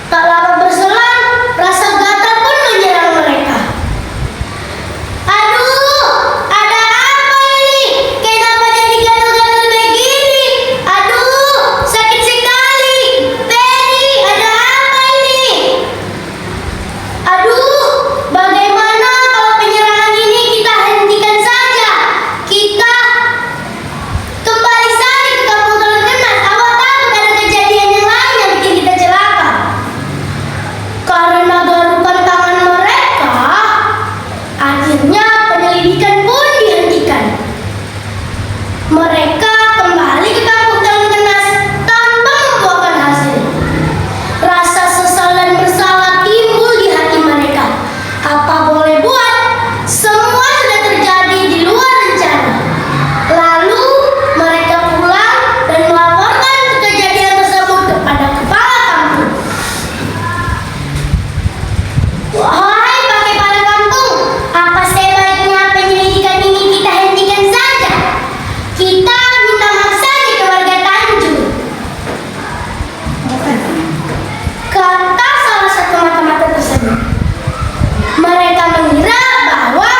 Tak lama berselang, rasa gatal pun menyerang mereka. Aduh, ada apa ini? Kenapa jadi gatal-gatal begini? Aduh, sakit sekali. Peri, ada apa ini? Aduh, bagaimana kalau penyerangan ini kita hentikan saja? Kita kembali saja ke kampung Kelengenas. Awak takut ada kejadian yang lain yang bikin kita celaka? Karena garukan tangan mereka, akhirnya penyelidikan pun dihentikan. Mereka kembali ke kampung Kelengenas tanpa membuahkan hasil. Rasa sesal dan bersalah timbul di hati mereka. Apa boleh buat, semua sudah terjadi di luar rencana. Lalu mereka pulang dan melaporkan kejadian tersebut kepada kepala kampung. Wahai Pak Kepala Kampung, apa sebaiknya penyelidikan ini kita hentikan saja? Kita minta maaf saja ke warga Tanjung. Kata salah satu mata-mata tersebut. Mereka mengira bahwa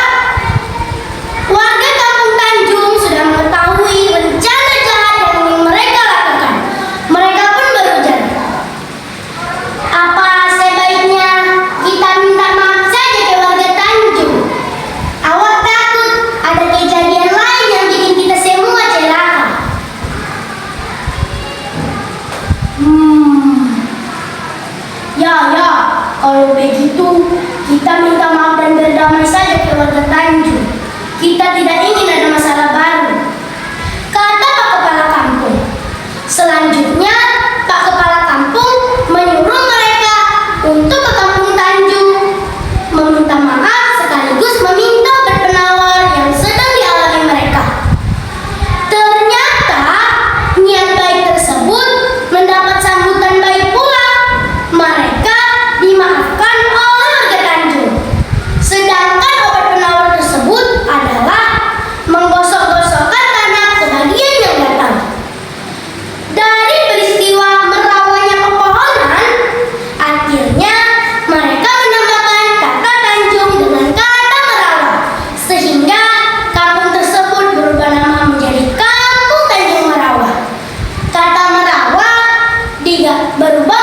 warga kampung Tanjung sudah mengetahui rencana jahat yang ingin mereka lakukan. Mereka pun berujar, apa sebaiknya kita minta maaf saja ke warga Tanjung? Awak takut ada kejadian lain yang bikin kita semua celaka? Ya, kalau begitu kita minta maaf dan berdamai saja ke warga Tanjung. Kita tidak ingin ada masalah baru, kata Pak Kepala Kampung. Selanjutnya, Pak Kepala Kampung menyuruh mereka untuk ke kampung Tanjung, meminta maaf sekaligus meminta obat penawar yang sedang dialami mereka. Ternyata niat baik tersebut mendapat sambutan baik pula. Mereka dimaafkan oleh warga Tanjung. Sedangkan obat penawar tersebut adalah menggosok-gosokkan tanah ke bagian yang gatal. Dari peristiwa merawanya pepohonan, akhirnya mereka menambahkan kata Tanjung dengan kata Merawa, sehingga kampung tersebut berubah nama menjadi Kampung Tanjung Merawa. Kata Merawa berubah